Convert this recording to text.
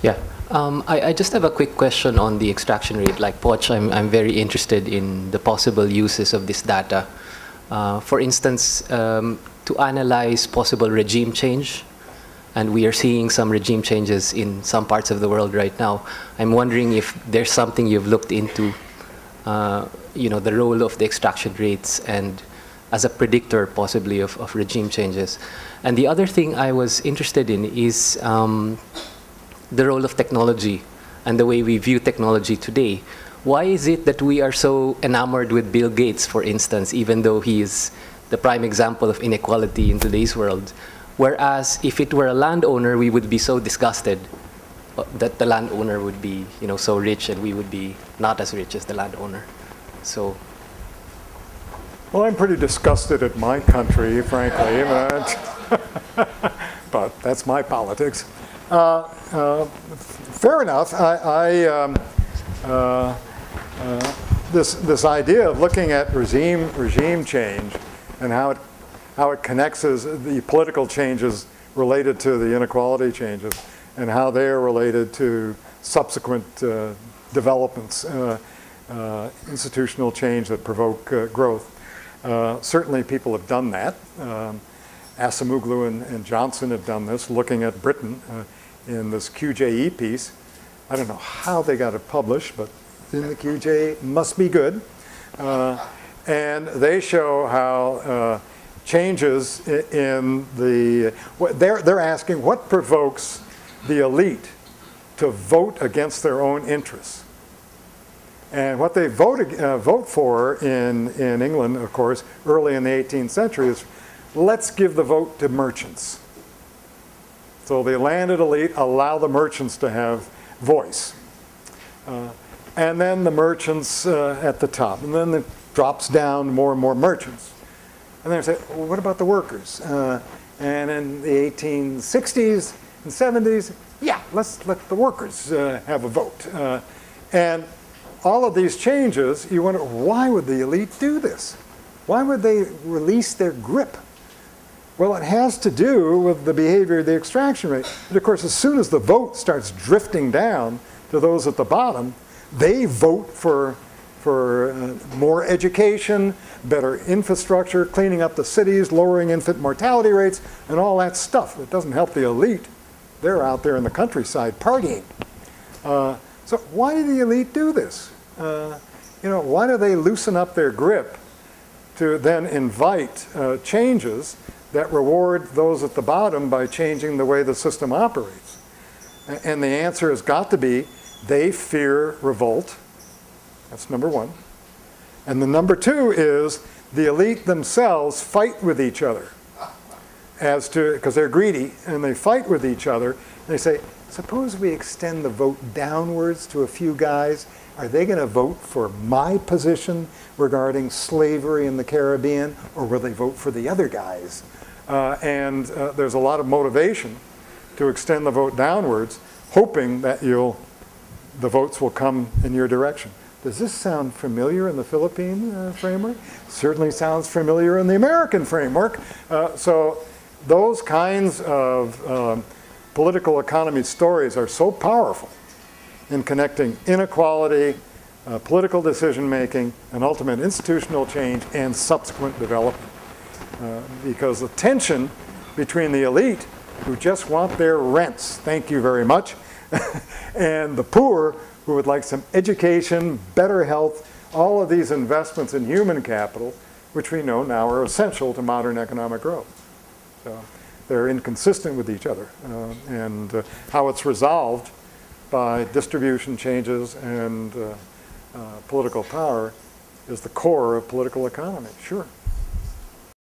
Yeah. I just have a quick question on the extraction rate. Like Poch, I'm very interested in the possible uses of this data. For instance, to analyze possible regime change, and we are seeing some regime changes in some parts of the world right now. I'm wondering if there's something you've looked into, the role of the extraction rates and as a predictor possibly of regime changes. And the other thing I was interested in is the role of technology and the way we view technology today. Why is it that we are so enamored with Bill Gates, for instance, even though he is the prime example of inequality in today's world? Whereas if it were a landowner, we would be so disgusted that the landowner would be, so rich, and we would be not as rich as the landowner. So. Well, I'm pretty disgusted at my country, frankly, but that's my politics. Fair enough. This idea of looking at regime change and how it connects the political changes related to the inequality changes and how they are related to subsequent developments, institutional change that provoke growth. Certainly people have done that. Acemoglu and Johnson have done this, looking at Britain in this QJE piece. I don't know how they got it published, but in the QJ must be good. And they show how changes in the, they're asking what provokes the elite to vote against their own interests. And what they vote for in England, of course, early in the 18th century is, let's give the vote to merchants. So the landed elite allow the merchants to have voice. And then the merchants at the top. And then it drops down more and more merchants. And then they say, well, what about the workers? And in the 1860s and 70s, yeah, let's let the workers have a vote. And all of these changes, you wonder, why would the elite do this? Why would they release their grip? Well, it has to do with the behavior of the extraction rate. But of course, as soon as the vote starts drifting down to those at the bottom, they vote for more education, better infrastructure, cleaning up the cities, lowering infant mortality rates, and all that stuff. It doesn't help the elite. They're out there in the countryside partying. So why do the elite do this? Why do they loosen up their grip to then invite changes that reward those at the bottom by changing the way the system operates? And the answer has got to be they fear revolt. That's number one. And the number two is the elite themselves fight with each other because they're greedy, and they fight with each other. And they say, suppose we extend the vote downwards to a few guys. Are they going to vote for my position regarding slavery in the Caribbean, or will they vote for the other guys? And there's a lot of motivation to extend the vote downwards, hoping that the votes will come in your direction. Does this sound familiar in the Philippine framework? Certainly sounds familiar in the American framework. So those kinds of political economy stories are so powerful in connecting inequality, political decision-making, and ultimate institutional change and subsequent development. Because the tension between the elite, who just want their rents, thank you very much, and the poor, who would like some education, better health, all of these investments in human capital, which we know now are essential to modern economic growth. So they're inconsistent with each other. And how it's resolved by distribution changes and political power is the core of political economy, sure.